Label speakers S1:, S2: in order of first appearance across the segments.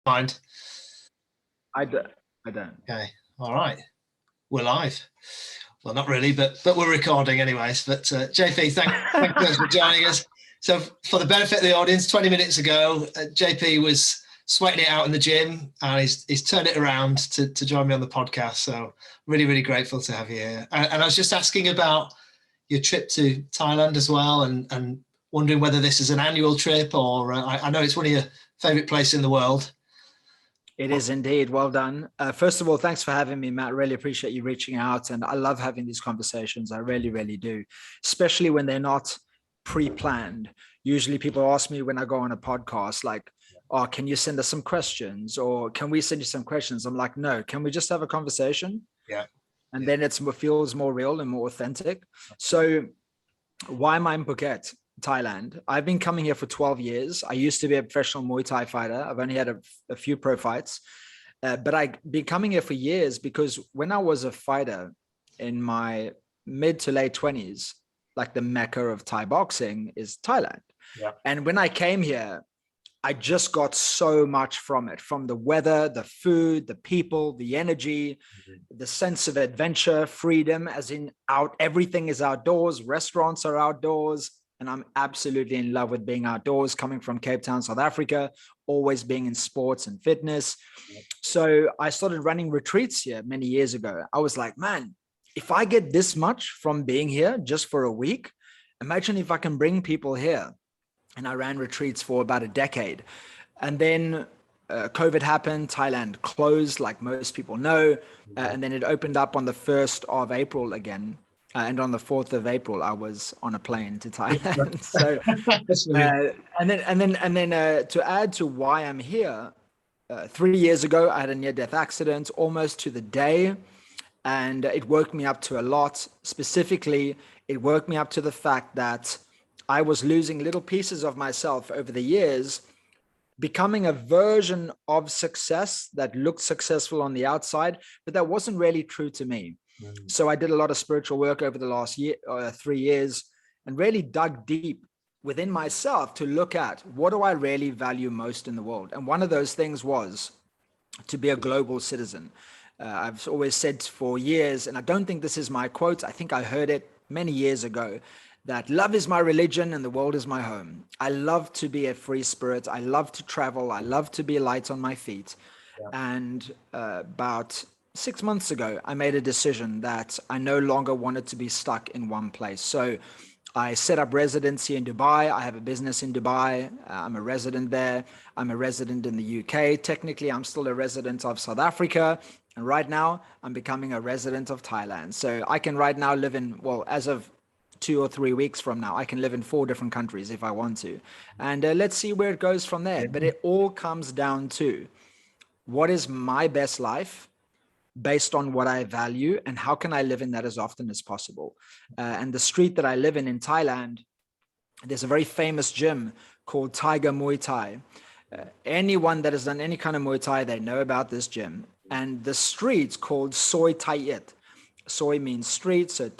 S1: mind?
S2: I don't.
S1: Okay. All right. We're live. Well, not really, but we're recording anyways. But JP, thanks for joining us. So for the benefit of the audience, 20 minutes ago, JP was sweating it out in the gym, and he's turned it around to join me on the podcast. So really, really grateful to have you here. And I was just asking about your trip to Thailand as well, and wondering whether this is an annual trip or I know it's one of your favorite places in the world.
S2: It is indeed. Well done. First of all, thanks for having me, Matt. Really appreciate you reaching out. And I love having these conversations. I really, really do, especially when they're not pre-planned. Usually people ask me when I go on a podcast, like, oh, can you send us some questions? Or can we send you some questions? I'm like, no, can we just have a conversation?
S1: Yeah.
S2: And then it feels more real and more authentic. So why am I in Phuket, Thailand? I've been coming here for 12 years. I used to be a professional Muay Thai fighter. I've only had a few pro fights, but I've been coming here for years because when I was a fighter in my mid to late 20s, like the mecca of Thai boxing is Thailand.
S1: Yeah.
S2: And when I came here, I just got so much from it, from the weather, the food, the people, the energy, the sense of adventure, freedom, as in everything is outdoors, restaurants are outdoors. And I'm absolutely in love with being outdoors, coming from Cape Town, South Africa, always being in sports and fitness. So I started running retreats here many years ago. I was like, man, if I get this much from being here just for a week, imagine if I can bring people here. And I ran retreats for about a decade. And then COVID happened, Thailand closed, like most people know. And then it opened up on the 1st of April again. And on the 4th of April, I was on a plane to Thailand. So, and then to add to why I'm here, 3 years ago, I had a near-death accident, almost to the day. And it woke me up to a lot. Specifically, it woke me up to the fact that I was losing little pieces of myself over the years, becoming a version of success that looked successful on the outside, but that wasn't really true to me. So I did a lot of spiritual work over the last 3 years and really dug deep within myself to look at what do I really value most in the world. And one of those things was to be a global citizen. I've always said for years, and I don't think this is my quote, I think I heard it many years ago, that love is my religion and the world is my home. I love to be a free spirit. I love to travel. I love to be light on my feet. Yeah. And about 6 months ago, I made a decision that I no longer wanted to be stuck in one place. So I set up residency in Dubai. I have a business in Dubai. I'm a resident there. I'm a resident in the UK. Technically, I'm still a resident of South Africa. And right now, I'm becoming a resident of Thailand. So I can right now live in, well, as of 2 or 3 weeks from now, I can live in 4 different countries if I want to. And let's see where it goes from there. But it all comes down to what is my best life based on what I value and how can I live in that as often as possible. And the street that I live in Thailand, there's a very famous gym called Tiger Muay Thai. Anyone that has done any kind of Muay Thai, they know about this gym. And the street's called Soi Thayet. Soi means street, so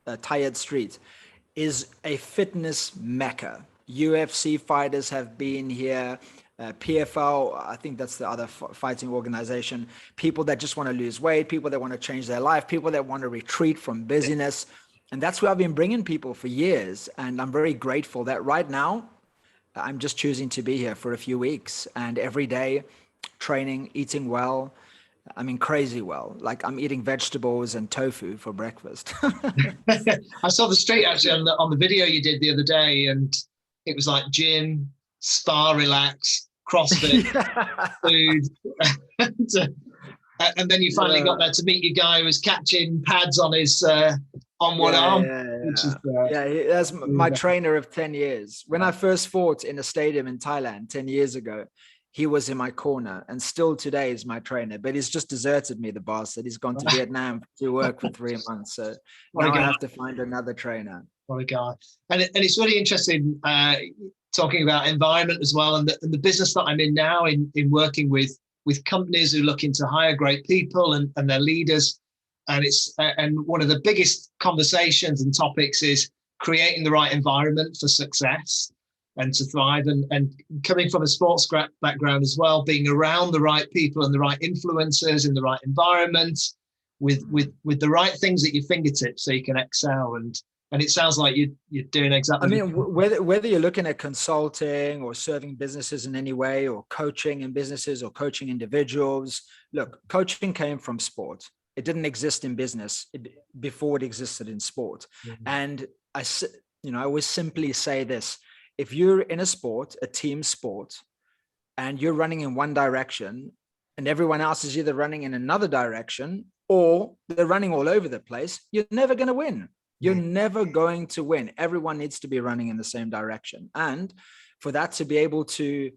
S2: Thayet Street is a fitness mecca. UFC fighters have been here, PFL, I think that's the other fighting organization, people that just want to lose weight, people that want to change their life, people that want to retreat from busyness. And that's where I've been bringing people for years. And I'm very grateful that right now, I'm just choosing to be here for a few weeks and every day training, eating well. I mean, crazy well. Like I'm eating vegetables and tofu for breakfast.
S1: I saw the street actually on the video you did the other day, and it was like gym, spa, relax, CrossFit, food, and then you finally got there to meet your guy who was catching pads on his on one arm.
S2: That's my trainer of 10 years. When I first fought in a stadium in Thailand 10 years ago, he was in my corner and still today is my trainer, but he's just deserted me, the bastard. He's gone to Vietnam to work for 3 months. So now I have to find another trainer.
S1: What a guy. And it's really interesting talking about environment as well. And the business that I'm in now in working with companies who are looking to hire great people and their leaders. And and one of the biggest conversations and topics is creating the right environment for success. and to thrive. And coming from a sports background as well, being around the right people and the right influencers in the right environment with the right things at your fingertips so you can excel. And it sounds like you're doing exactly.
S2: I mean, whether you're looking at consulting or serving businesses in any way, or coaching in businesses or coaching individuals, look, coaching came from sport. It didn't exist in business before it existed in sport. Mm-hmm. And I always simply say this: if you're in a sport, a team sport, and you're running in one direction, and everyone else is either running in another direction or they're running all over the place, you're never going to win. You're never going to win. Everyone needs to be running in the same direction. And for that to be able to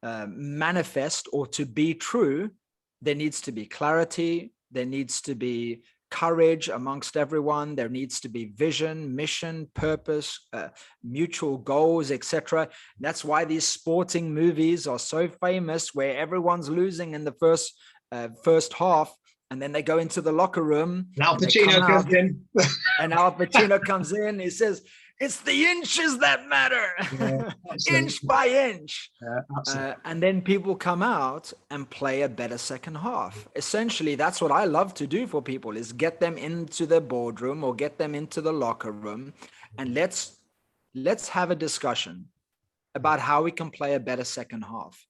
S2: manifest or to be true, there needs to be clarity. There needs to be courage amongst everyone. There needs to be vision, mission, purpose, mutual goals, etc. That's why these sporting movies are so famous, where everyone's losing in the first half. And then they go into the locker room.
S1: And Al Pacino comes in.
S2: And Al Pacino comes in. He says, "It's the inches that matter." Yeah, inch by inch. Yeah, and then people come out and play a better second half. Essentially, that's what I love to do for people, is get them into the boardroom or get them into the locker room. And let's have a discussion about how we can play a better second half.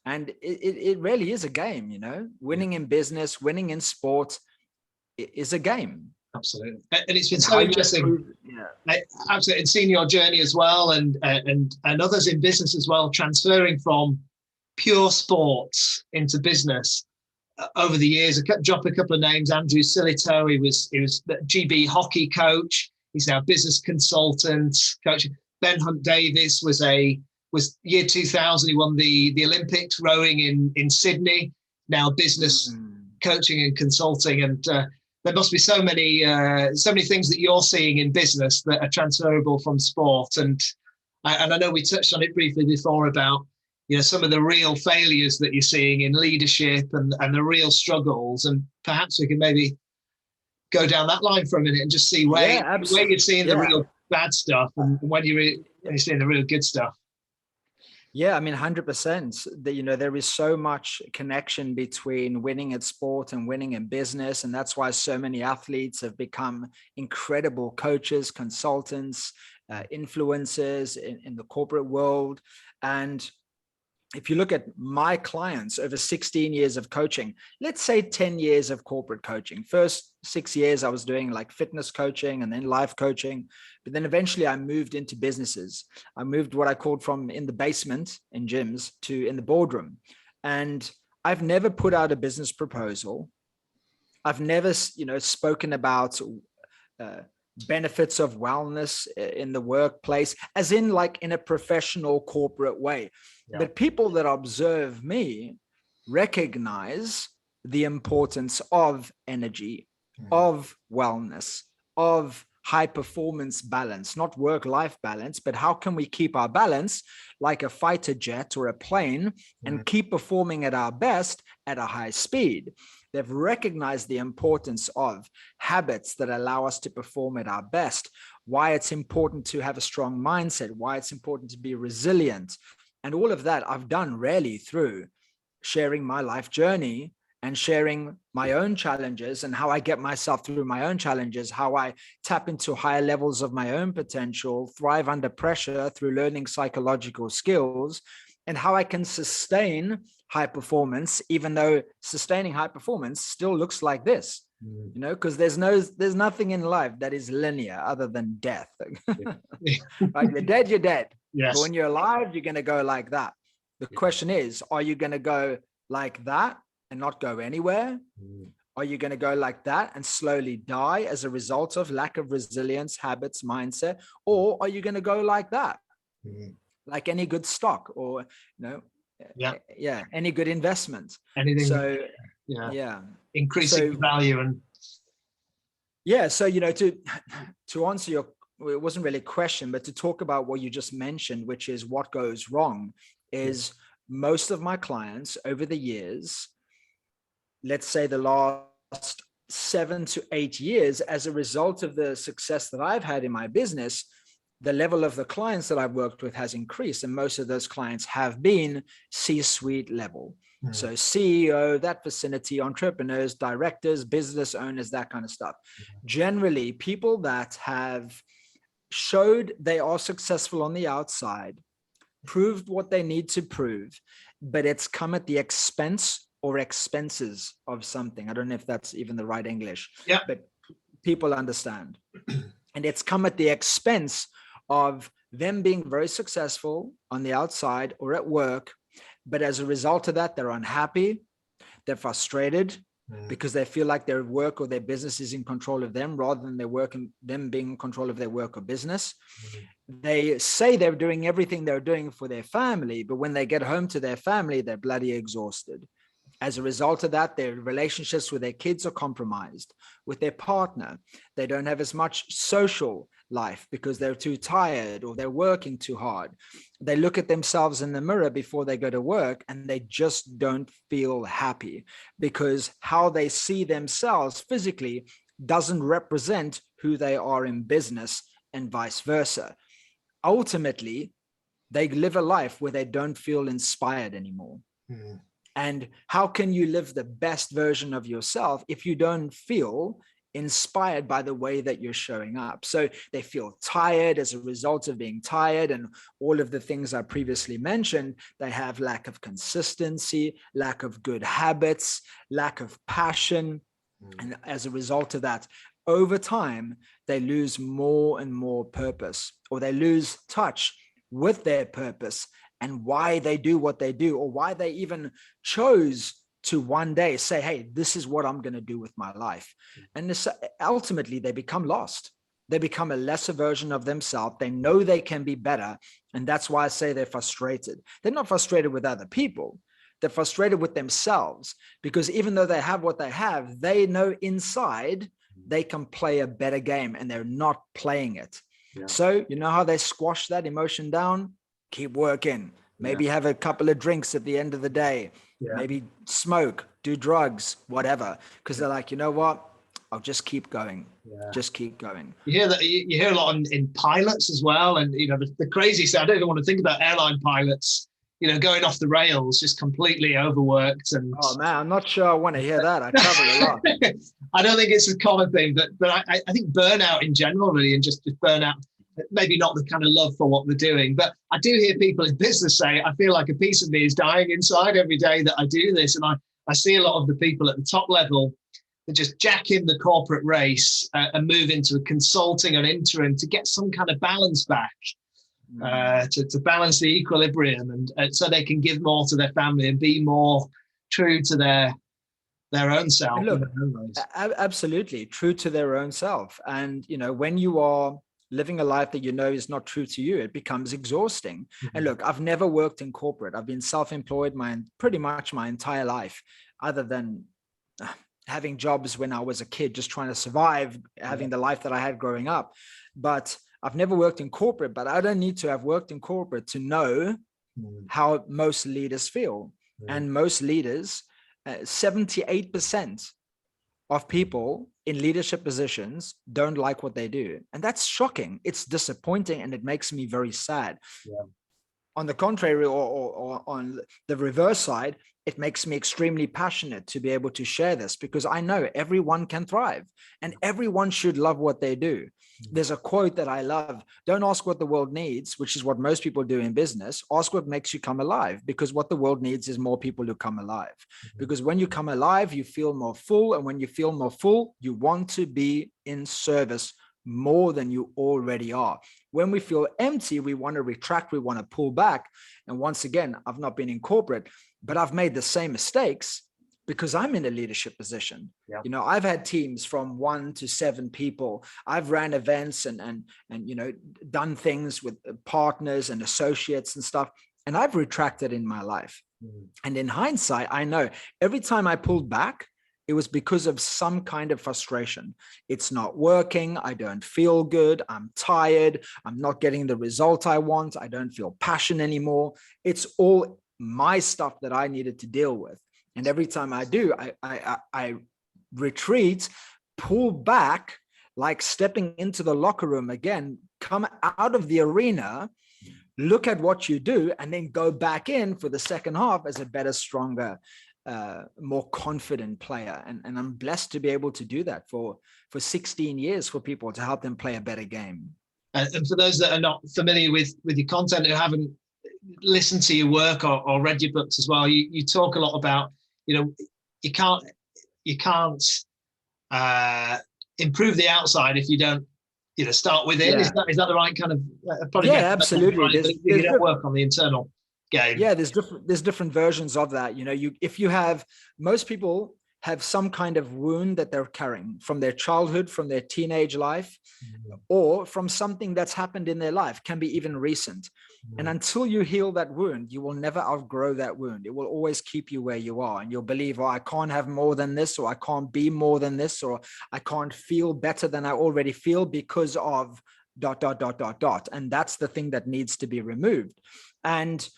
S2: And it really is a game, winning in business, winning in sport is a game.
S1: Absolutely. And it's been so interesting. Absolutely. And seeing your journey as well, and others in business as well, transferring from pure sports into business over the years. I drop a couple of names. Andrew Silito, he was the GB hockey coach. He's now business consultant coach. Ben Hunt Davis was year 2000. He won the Olympics rowing in Sydney. Now business coaching and consulting, and there must be so many things that you're seeing in business that are transferable from sport. And I know we touched on it briefly before about some of the real failures that you're seeing in leadership and the real struggles. And perhaps we can maybe go down that line for a minute and just see where you're seeing the real bad stuff and when you're seeing the real good stuff.
S2: Yeah, I mean, 100%. There is so much connection between winning at sport and winning in business. And that's why so many athletes have become incredible coaches, consultants, influencers in the corporate world. And if you look at my clients over 16 years of coaching, let's say 10 years of corporate coaching. First 6 years, I was doing like fitness coaching and then life coaching. But then eventually I moved into businesses. I moved what I called from in the basement in gyms to in the boardroom. And I've never put out a business proposal. I've never, spoken about benefits of wellness in the workplace, as in like in a professional corporate way. Yeah. But people that observe me recognize the importance of energy, of wellness, of high performance balance, not work-life balance, but how can we keep our balance like a fighter jet or a plane and keep performing at our best at a high speed. They've recognized the importance of habits that allow us to perform at our best, why it's important to have a strong mindset, why it's important to be resilient. And all of that I've done really through sharing my life journey and sharing my own challenges and how I get myself through my own challenges, how I tap into higher levels of my own potential, thrive under pressure through learning psychological skills, and how I can sustain high performance, even though sustaining high performance still looks like this, because there's nothing in life that is linear other than death. Right? You're dead, you're dead. Yes. But when you're alive, you're going to go like that. The question is, are you going to go like that and not go anywhere? Are you going to go like that and slowly die as a result of lack of resilience, habits, mindset? Or are you going to go like that? Like any good stock or, any good investment.
S1: Anything. So, increasing value and.
S2: Yeah. So, to answer your, it wasn't really a question, but to talk about what you just mentioned, which is what goes wrong, is most of my clients over the years, let's say the last 7 to 8 years, as a result of the success that I've had in my business, the level of the clients that I've worked with has increased, and most of those clients have been C-suite level. So CEO, that vicinity, entrepreneurs, directors, business owners, that kind of stuff. Generally, people that have showed they are successful on the outside, proved what they need to prove, but it's come at the expense or expenses of something. I don't know if that's even the right English, but people understand. And it's come at the expense of them being very successful on the outside or at work. But as a result of that, they're unhappy, they're frustrated because they feel like their work or their business is in control of them rather than their work and them being in control of their work or business. They say they're doing everything they're doing for their family, but when they get home to their family, they're bloody exhausted. As a result of that, their relationships with their kids are compromised, with their partner. They don't have as much social life because they're too tired or they're working too hard. They look at themselves in the mirror before they go to work and they just don't feel happy because how they see themselves physically doesn't represent who they are in business and vice versa. Ultimately, they live a life where they don't feel inspired anymore. And how can you live the best version of yourself if you don't feel inspired by the way that you're showing up? So they feel tired as a result of being tired and all of the things I previously mentioned. They have lack of consistency, lack of good habits, lack of passion. And as a result of that, over time, they lose more and more purpose, or they lose touch with their purpose and why they do what they do, or why they even chose to one day say, hey, this is what I'm going to do with my life. And this, ultimately, they become lost. They become a lesser version of themselves. They know they can be better. And that's why I say they're frustrated. They're not frustrated with other people. They're frustrated with themselves because even though they have what they have, they know inside they can play a better game and they're not playing it. So you know how they squash that emotion down? Keep working, maybe have a couple of drinks at the end of the day, maybe smoke, do drugs, whatever. Because they're like, you know what? I'll just keep going. Just keep going.
S1: You hear that? You hear a lot in pilots as well. And, you know, the crazy stuff. I don't even want to think about airline pilots, you know, going off the rails, just completely overworked. And
S2: oh man, I'm not sure I want to hear that. I travel a lot.
S1: I don't think it's a common thing, but I think burnout in general, really, and just burnout, maybe not the kind of love for what they're doing. But I do hear people in business say, I feel like a piece of me is dying inside every day that I do this. And I see a lot of the people at the top level that just jack in the corporate race and move into consulting and interim to get some kind of balance back, to balance the equilibrium, and so they can give more to their family and be more true to their own self.
S2: Look, absolutely true to their own self. And, you know, when you are living a life that you know is not true to you, it becomes exhausting. And look, I've never worked in corporate. I've been self-employed pretty much my entire life, other than having jobs when I was a kid, just trying to survive, having the life that I had growing up. But I've never worked in corporate, but I don't need to have worked in corporate to know how most leaders feel. And most leaders, 78% of people in leadership positions don't like what they do. And that's shocking. It's disappointing. And it makes me very sad. On the contrary, or on the reverse side, it makes me extremely passionate to be able to share this, because I know everyone can thrive and everyone should love what they do. There's a quote that I love: don't ask what the world needs, which is what most people do in business. Ask what makes you come alive, because what the world needs is more people who come alive. Because when you come alive, you feel more full. And when you feel more full, you want to be in service more than you already are. When we feel empty, we want to retract, we want to pull back. And once again, I've not been in corporate, but I've made the same mistakes because I'm in a leadership position. You know, I've had teams from 1 to 7 people. I've ran events and you know, done things with partners and associates and stuff. And I've retracted in my life. And in hindsight, I know every time I pulled back, it was because of some kind of frustration. It's not working. I don't feel good. I'm tired. I'm not getting the result I want. I don't feel passion anymore. It's all my stuff that I needed to deal with. And every time I do, I retreat, pull back, like stepping into the locker room again, come out of the arena, look at what you do, and then go back in for the second half as a better, stronger, more confident player. And I'm blessed to be able to do that for 16 years for people, to help them play a better game.
S1: And for those that are not familiar with your content, who haven't listened to your work or read your books as well, you talk a lot about, you can't improve the outside if you don't, start within.
S2: Yeah.
S1: Is that the right kind of?
S2: Yeah, absolutely.
S1: Right, you don't work on the internal game.
S2: Yeah, there's different versions of that. If you have, most people have some kind of wound that they're carrying from their childhood, from their teenage life, or from something that's happened in their life, can be even recent. And until you heal that wound, you will never outgrow that wound. It will always keep you where you are. And you'll believe, I can't have more than this, or I can't be more than this, or I can't feel better than I already feel because of ... And that's the thing that needs to be removed. And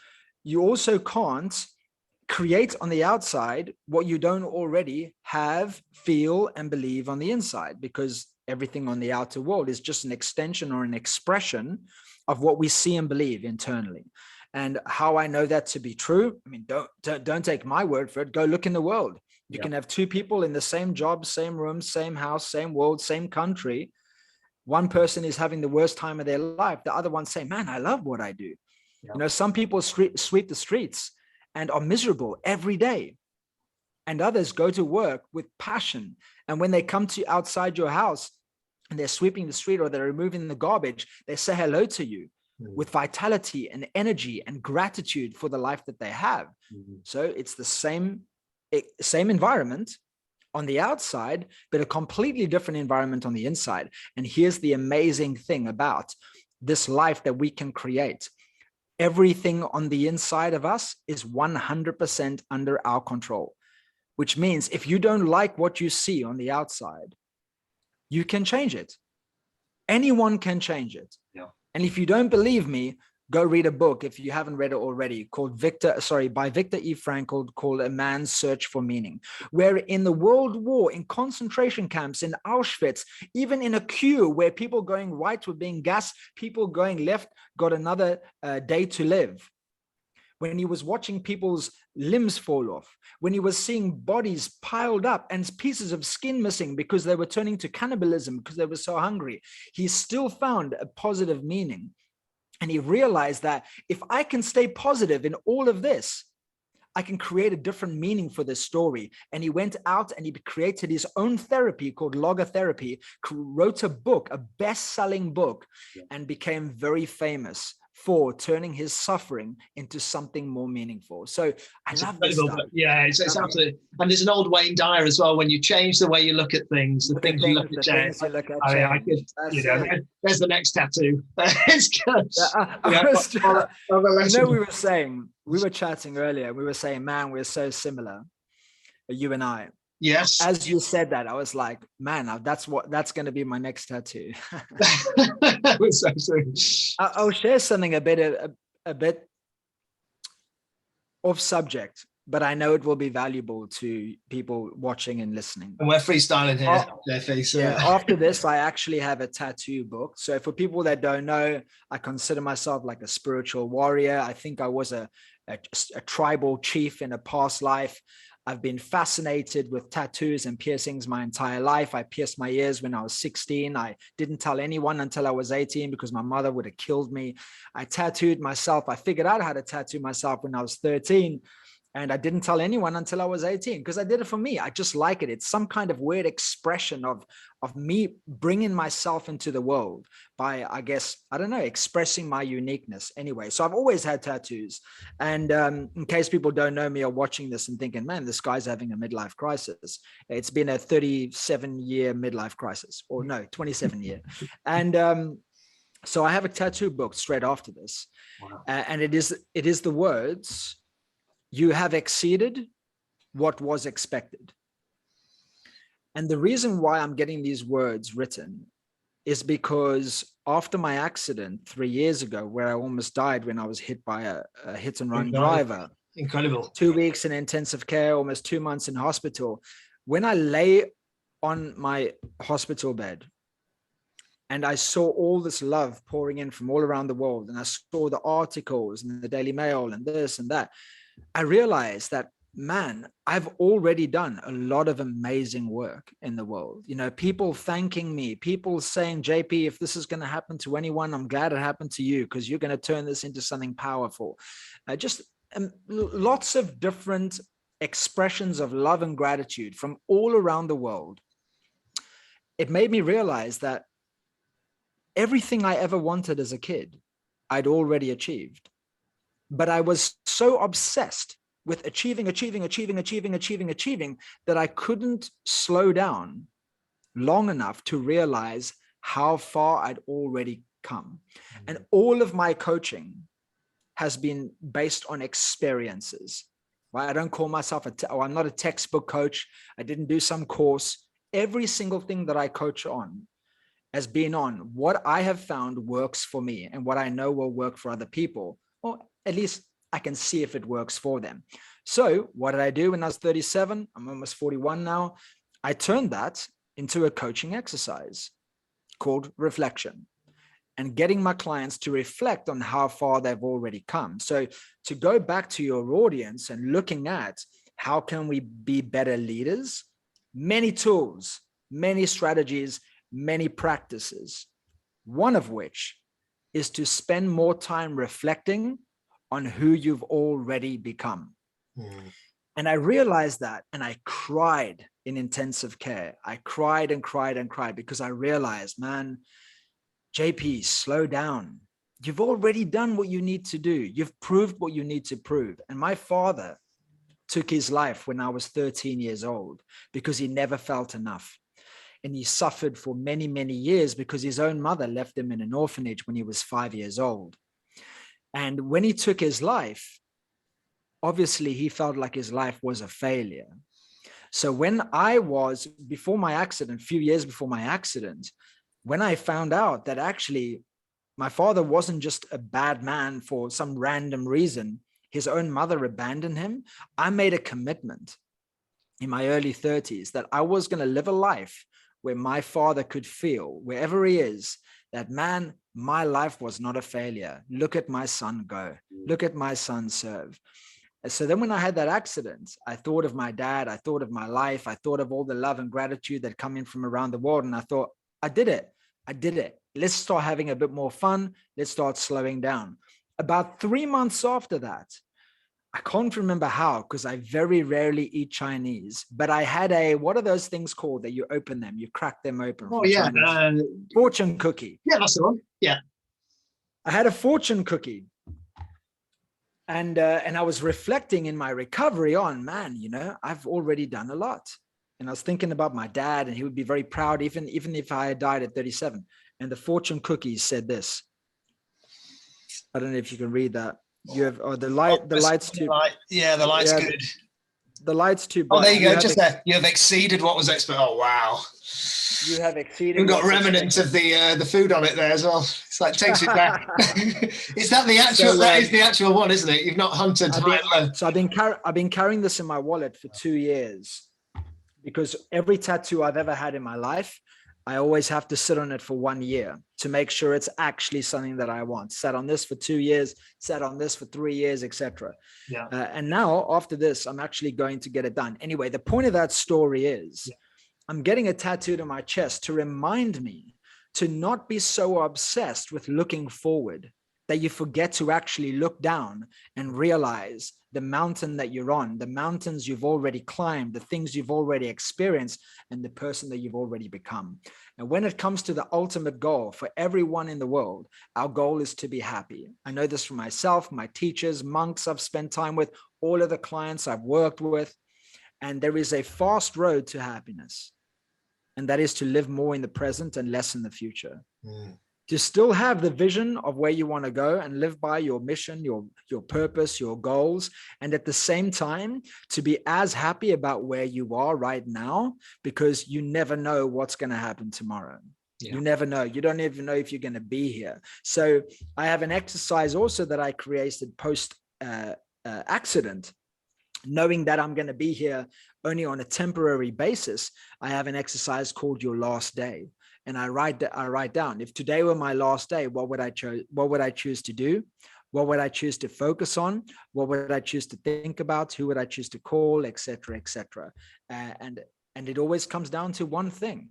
S2: you also can't create on the outside what you don't already have, feel, and believe on the inside, because everything on the outer world is just an extension or an expression of what we see and believe internally. And how I know that to be true, I mean, don't take my word for it. Go look in the world. You can have two people in the same job, same room, same house, same world, same country. One person is having the worst time of their life. The other one saying, man, I love what I do. Some people sweep the streets and are miserable every day. And others go to work with passion. And when they come to outside your house and they're sweeping the street or they're removing the garbage, they say hello to you with vitality and energy and gratitude for the life that they have. So it's the same environment on the outside, but a completely different environment on the inside. And here's the amazing thing about this life that we can create. Everything on the inside of us is 100% under our control, which means if you don't like what you see on the outside, you can change it. Anyone can change it. And if you don't believe me, go read a book, if you haven't read it already, by Viktor E. Frankl, called A Man's Search for Meaning, where in the World War, in concentration camps, in Auschwitz, even in a queue where people going right were being gassed, people going left got another day to live. When he was watching people's limbs fall off, when he was seeing bodies piled up and pieces of skin missing because they were turning to cannibalism because they were so hungry, he still found a positive meaning. And he realized that if I can stay positive in all of this, I can create a different meaning for this story. And he went out and he created his own therapy called logotherapy, wrote a book, a best-selling book, and became very famous for turning his suffering into something more meaningful. So I love this stuff.
S1: Yeah, it's absolutely. And there's an old Wayne Dyer as well. When you change the way you look at things, the things you look at change. There's the next tattoo. It's good.
S2: We were chatting earlier. We were saying, man, we're so similar, you and I.
S1: Yes.
S2: As you said that, I was like, man, that's going to be my next tattoo. I'll share something a bit off subject, but I know it will be valuable to people watching and listening.
S1: And we're freestyling here, JP. So.
S2: Yeah, after this, I actually have a tattoo booked. So for people that don't know, I consider myself like a spiritual warrior. I think I was a tribal chief in a past life. I've been fascinated with tattoos and piercings my entire life. I pierced my ears when I was 16. I didn't tell anyone until I was 18 because my mother would have killed me. I tattooed myself. I figured out how to tattoo myself when I was 13. And I didn't tell anyone until I was 18 because I did it for me. I just like it. It's some kind of weird expression of me bringing myself into the world by, I guess, I don't know, expressing my uniqueness. Anyway, so I've always had tattoos. And in case people don't know me or watching this and thinking, man, this guy's having a midlife crisis. It's been a 37-year midlife crisis, or no, 27-year. And so I have a tattoo booked straight after this.
S1: Wow.
S2: And it is the words, "You have exceeded what was expected." And the reason why I'm getting these words written is because after my accident 3 years ago, where I almost died when I was hit by a hit and run driver.
S1: Incredible.
S2: 2 weeks in intensive care, almost 2 months in hospital. When I lay on my hospital bed And I saw all this love pouring in from all around the world. And I saw the articles and the Daily Mail and this and that. I realized that, man, I've already done a lot of amazing work in the world. You know, people thanking me, people saying, JP, if this is going to happen to anyone, I'm glad it happened to you because you're going to turn this into something powerful. Lots of different expressions of love and gratitude from all around the world. It made me realize that everything I ever wanted as a kid, I'd already achieved. But I was so obsessed with achieving that I couldn't slow down long enough to realize how far I'd already come. Mm-hmm. And all of my coaching has been based on experiences. Right? I don't call myself I'm not a textbook coach. I didn't do some course. Every single thing that I coach on has been on what I have found works for me and what I know will work for other people, or at least I can see if it works for them. So what did I do when I was 37? I'm almost 41 now. I turned that into a coaching exercise called reflection, and getting my clients to reflect on how far they've already come. So to go back to your audience and looking at how can we be better leaders, many tools, many strategies, many practices, one of which is to spend more time reflecting on who you've already become. And I realized that, and I cried in intensive care. I cried and cried and cried because I realized, man, JP, slow down. You've already done what you need to do. You've proved what you need to prove. And my father took his life when I was 13 years old because he never felt enough. And he suffered for many, many years because his own mother left him in an orphanage when he was 5 years old. And when he took his life, obviously he felt like his life was a failure. So when I was, before my accident, a few years before my accident, when I found out that actually my father wasn't just a bad man for some random reason, his own mother abandoned him, I made a commitment in my early 30s that I was going to live a life where my father could feel, wherever he is, that, man, my life was not a failure. Look at my son go. Look at my son serve. So then when I had that accident, I thought of my dad, I thought of my life, I thought of all the love and gratitude that come in from around the world. And I thought, I did it. Let's start having a bit more fun. Let's start slowing down. About 3 months after that, I can't remember how, because I very rarely eat Chinese, but I had what are those things called that you open them, you crack them open?
S1: Oh, yeah.
S2: Fortune cookie.
S1: Yeah, that's the one. Yeah.
S2: I had a fortune cookie. And I was reflecting in my recovery on, man, I've already done a lot. And I was thinking about my dad, and he would be very proud, even if I had died at 37. And the fortune cookies said this. I don't know if you can read that. You have the light's too.
S1: Yeah, the light's good.
S2: The light's too bright.
S1: Oh, there you go. Just there. You have exceeded what was expected. Oh, wow.
S2: You have exceeded.
S1: We've got remnants of the food on it there as well. It's like takes it back. Is that the actual? So, that is the actual one, isn't it? You've not hunted.
S2: I've been carrying this in my wallet for 2 years because every tattoo I've ever had in my life, I always have to sit on it for 1 year to make sure it's actually something that I want. Sat on this for 2 years, sat on this for 3 years, etc. Yeah. And now after this, I'm actually going to get it done. Anyway, the point of that story is I'm getting a tattoo to my chest to remind me to not be so obsessed with looking forward that you forget to actually look down and realize the mountain that you're on, the mountains you've already climbed, the things you've already experienced, and the person that you've already become. And when it comes to the ultimate goal for everyone in the world, our goal is to be happy. I know this for myself, my teachers, monks I've spent time with, all of the clients I've worked with. And there is a fast road to happiness. And that is to live more in the present and less in the future. To still have the vision of where you want to go and live by your mission, your purpose, your goals. And at the same time, to be as happy about where you are right now, because you never know what's going to happen tomorrow. Yeah. You never know. You don't even know if you're going to be here. So I have an exercise also that I created post accident. Knowing that I'm going to be here only on a temporary basis, I have an exercise called Your Last Day. And I write down, if today were my last day, what would I choose to do? What would I choose to focus on? What would I choose to think about? Who would I choose to call, etc., etc. And it always comes down to one thing.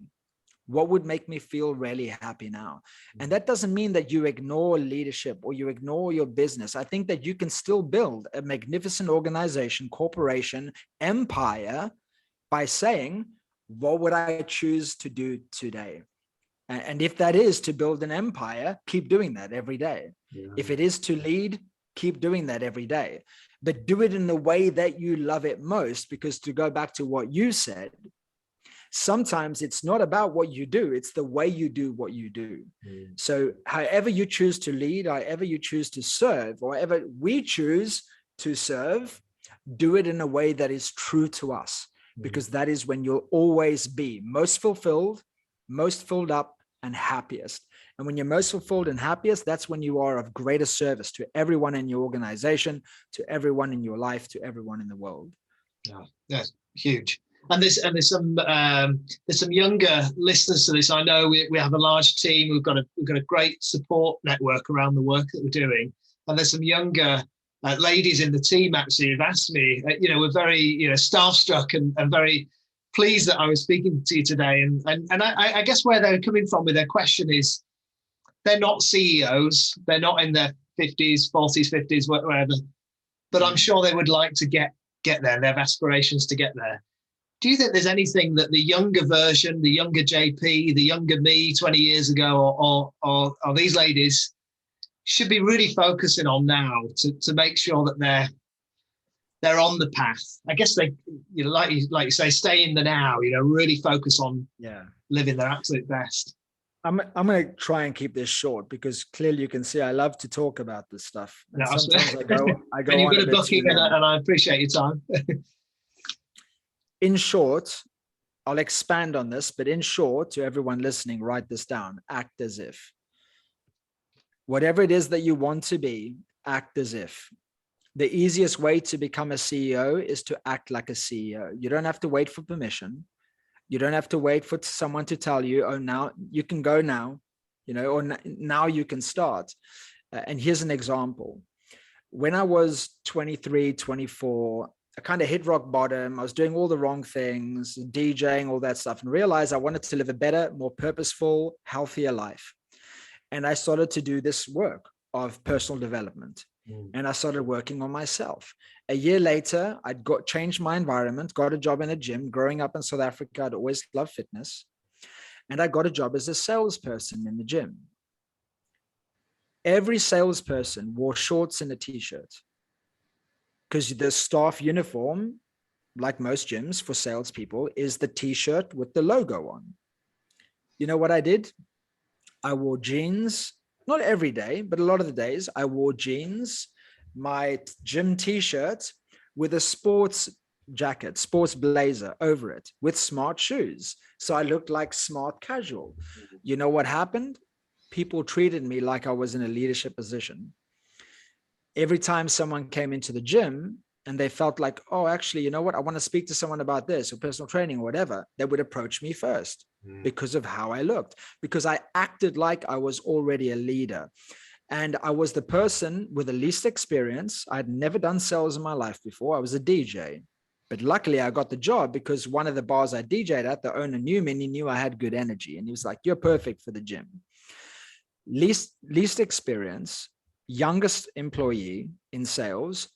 S2: What would make me feel really happy now? And that doesn't mean that you ignore leadership or you ignore your business. I think that you can still build a magnificent organization, corporation, empire by saying, what would I choose to do today? And if that is to build an empire, keep doing that every day. Yeah. If it is to lead, keep doing that every day. But do it in the way that you love it most, because to go back to what you said, sometimes it's not about what you do, it's the way you do what you do. So however you choose to lead, however you choose to serve, or however we choose to serve, do it in a way that is true to us, because that is when you'll always be most fulfilled, most filled up, and happiest. And when you're most fulfilled and happiest, that's when you are of greater service to everyone in your organization, to everyone in your life, to everyone in the world.
S1: Yeah, that's huge. And there's some younger listeners to this. I know we have a large team. We've got a great support network around the work that we're doing. And there's some younger ladies in the team actually who've asked me. We're very starstruck and very pleased that I was speaking to you today. And I guess where they're coming from with their question is, they're not CEOs. They're not in their 50s, 40s, 50s, whatever. But I'm sure they would like to get there. They have aspirations to get there. Do you think there's anything that the younger version, the younger JP, the younger me 20 years ago, or these ladies should be really focusing on now to make sure that they're on the path? I guess they, like you say, stay in the now. Really focus on living their absolute best.
S2: I'm going to try and keep this short, because clearly you can see I love to talk about this stuff. And sometimes I go
S1: and you've got a booking, and I appreciate your time.
S2: In short, I'll expand on this, but in short, to everyone listening, write this down. Act as if. Whatever it is that you want to be, act as if. The easiest way to become a CEO is to act like a CEO. You don't have to wait for permission. You don't have to wait for someone to tell you, oh, now you can go now, or now you can start. And here's an example. When I was 23, 24, I kind of hit rock bottom. I was doing all the wrong things, DJing, all that stuff, and realized I wanted to live a better, more purposeful, healthier life. And I started to do this work of personal development. And I started working on myself. A year later, I'd changed my environment, got a job in a gym. Growing up in South Africa, I'd always loved fitness. And I got a job as a salesperson in the gym. Every salesperson wore shorts and a t-shirt, because the staff uniform, like most gyms for salespeople, is the t-shirt with the logo on. You know what I did? I wore jeans. Not every day, but a lot of the days I wore jeans, my gym t-shirt with a sports jacket, sports blazer over it with smart shoes. So I looked like smart casual. You know what happened? People treated me like I was in a leadership position. Every time someone came into the gym and they felt like, oh, actually, you know what? I want to speak to someone about this or personal training or whatever, they would approach me first. Because of how I looked, because I acted like I was already a leader. And I was the person with the least experience. I'd never done sales in my life before. I was a DJ. But luckily I got the job because one of the bars I DJ'd at, the owner knew me and he knew I had good energy. And he was like, you're perfect for the gym. Least experience, youngest employee in sales,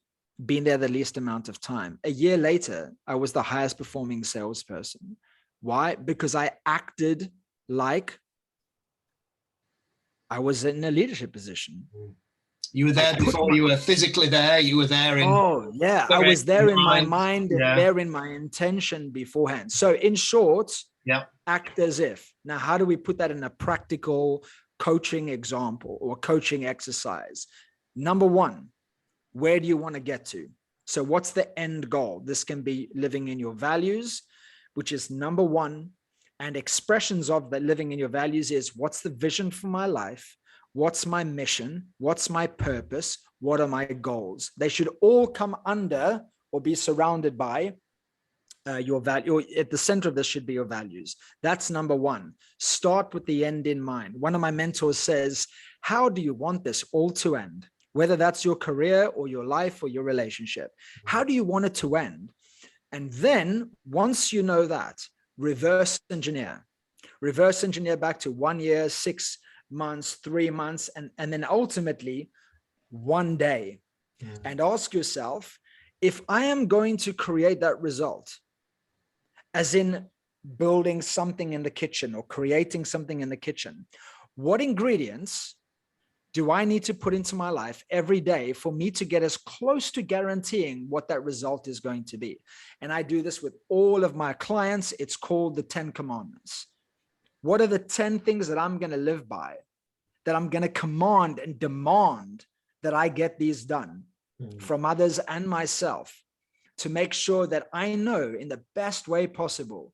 S2: been there the least amount of time. A year later, I was the highest performing salesperson. Why? Because I acted like I was in a leadership position.
S1: You were there before you were physically there. You were there in.
S2: Oh, yeah. I was there in my mind and there in my intention beforehand. So in short, act as if. Now, how do we put that in a practical coaching example or coaching exercise? Number one, where do you want to get to? So what's the end goal? This can be living in your values, which is number one. And expressions of that living in your values is, what's the vision for my life? What's my mission? What's my purpose? What are my goals? They should all come under or be surrounded by your value, at the center of this should be your values. That's number one. Start with the end in mind. One of my mentors says, how do you want this all to end? Whether that's your career or your life or your relationship, how do you want it to end? And then once you know that, reverse engineer back to 1 year, 6 months, 3 months, and then ultimately 1 day. And ask yourself, if I am going to create that result, as in building something in the kitchen or creating something in the kitchen, what ingredients do I need to put into my life every day for me to get as close to guaranteeing what that result is going to be? And I do this with all of my clients. It's called the 10 Commandments. What are the 10 things that I'm going to live by, that I'm going to command and demand that I get these done from others and myself, to make sure that I know in the best way possible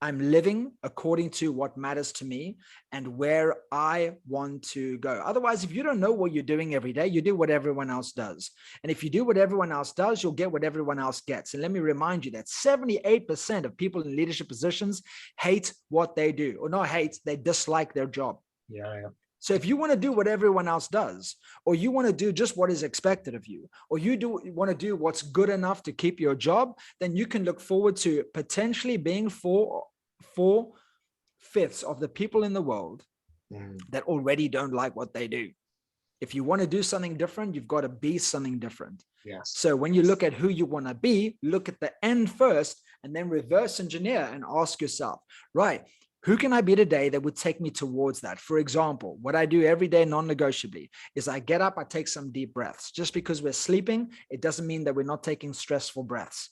S2: I'm living according to what matters to me and where I want to go. Otherwise, if you don't know what you're doing every day, you do what everyone else does. And if you do what everyone else does, you'll get what everyone else gets. And let me remind you that 78% of people in leadership positions hate what they do, or not hate, they dislike their job.
S1: Yeah.
S2: So if you want to do what everyone else does, or you want to do just what is expected of you, or you want to do what's good enough to keep your job, then you can look forward to potentially being four-fifths of the people in the world that already don't like what they do. If you want to do something different, you've got to be something different.
S1: Yes.
S2: So when you look at who you want to be, look at the end first, and then reverse engineer and ask yourself, right, who can I be today that would take me towards that? For example, what I do every day non-negotiably is I get up, I take some deep breaths. Just because we're sleeping, it doesn't mean that we're not taking stressful breaths.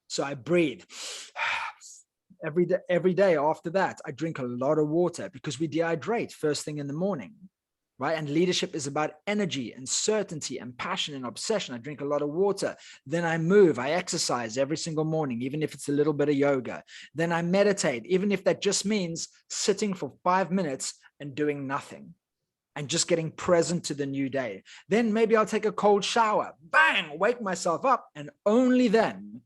S2: So I breathe. Every day after that, I drink a lot of water, because we dehydrate first thing in the morning, right? And leadership is about energy and certainty and passion and obsession. I drink a lot of water. Then I move, I exercise every single morning, even if it's a little bit of yoga. Then I meditate, even if that just means sitting for 5 minutes and doing nothing and just getting present to the new day. Then maybe I'll take a cold shower, bang, wake myself up. And only then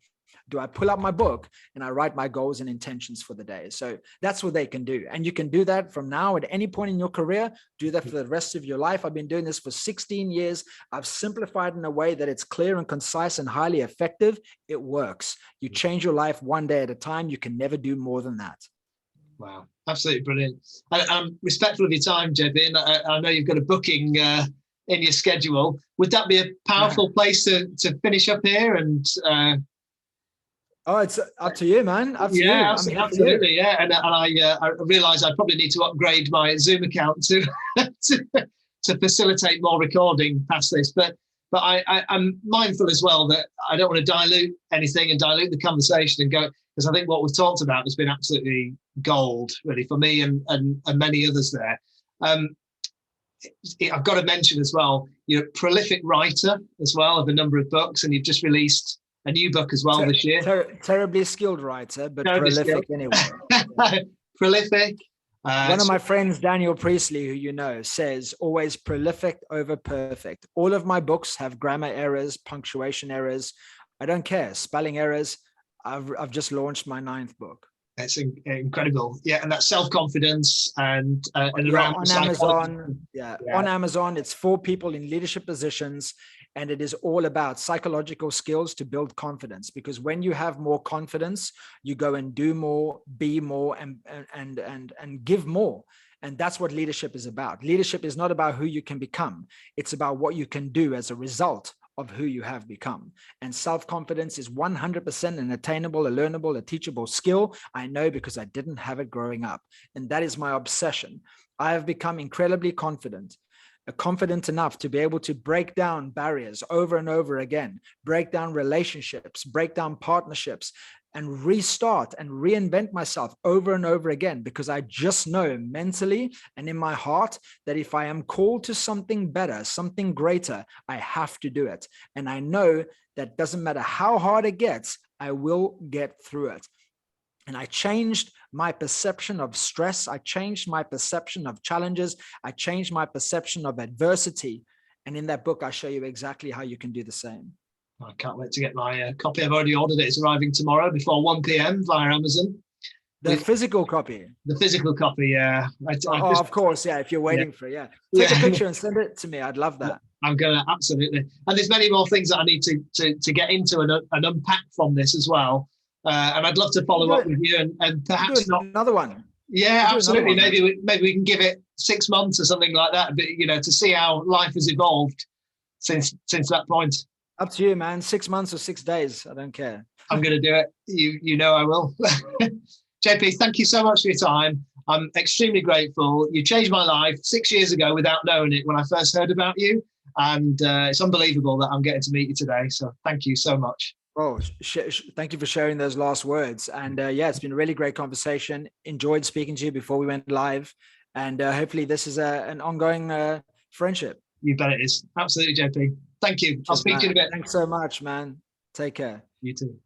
S2: do I pull out my book and I write my goals and intentions for the day. So that's what they can do. And you can do that from now at any point in your career. Do that for the rest of your life. I've been doing this for 16 years. I've simplified in a way that it's clear and concise and highly effective. It works. You change your life one day at a time. You can never do more than that.
S1: Wow. Absolutely brilliant. I'm respectful of your time, JB, and I know you've got a booking in your schedule. Would that be a powerful place to finish up here? And
S2: oh, it's up to you, man. Up to you.
S1: Absolutely. Yeah. And I realised I probably need to upgrade my Zoom account to to facilitate more recording past this. But I'm mindful as well that I don't want to dilute anything and dilute the conversation and go, because I think what we've talked about has been absolutely gold, really, for me and many others there. I've got to mention as well, you're a prolific writer as well of a number of books, and you've just released a new book as well this year.
S2: Terribly skilled writer, but prolific anyway.
S1: Prolific.
S2: One of my friends, Daniel Priestley, who you know, says always prolific over perfect. All of my books have grammar errors, punctuation errors. I don't care. Spelling errors. I've just launched my 9th book.
S1: It's incredible. Yeah. And that self-confidence and around
S2: on Amazon. Yeah. On Amazon, it's for people in leadership positions. And it is all about psychological skills to build confidence, because when you have more confidence, you go and do more, be more, and give more. And that's what leadership is about. Leadership is not about who you can become. It's about what you can do as a result of who you have become. And self-confidence is 100% an attainable, a learnable, a teachable skill. I know, because I didn't have it growing up. And that is my obsession. I have become incredibly confident enough to be able to break down barriers over and over again, break down relationships, break down partnerships, and restart and reinvent myself over and over again, because I just know mentally and in my heart that if I am called to something better, something greater, I have to do it. And I know that doesn't matter how hard it gets, I will get through it. And I changed my perception of stress. I changed my perception of challenges. I changed my perception of adversity. And in that book, I show you exactly how you can do the same.
S1: I can't wait to get my copy. I've already ordered it. It's arriving tomorrow before 1 p.m. via Amazon.
S2: The physical copy.
S1: The physical copy, yeah.
S2: Of course, yeah. If you're waiting for it, yeah. Take a picture and send it to me. I'd love that.
S1: I'm gonna, absolutely. And there's many more things that I need to get into and unpack from this as well. And I'd love to follow up with you and perhaps not
S2: another one.
S1: Yeah, absolutely. Maybe we can give it 6 months or something like that. But to see how life has evolved since that point.
S2: Up to you, man. 6 months or 6 days. I don't care.
S1: I'm going to do it. You know I will. JP, thank you so much for your time. I'm extremely grateful. You changed my life 6 years ago without knowing it when I first heard about you. And it's unbelievable that I'm getting to meet you today. So thank you so much.
S2: Oh, thank you for sharing those last words. And it's been a really great conversation. Enjoyed speaking to you before we went live. And hopefully this is an ongoing friendship.
S1: You bet it is. Absolutely, JP. Thank you. I'll speak to you in a bit.
S2: Thanks so much, man. Take care.
S1: You too.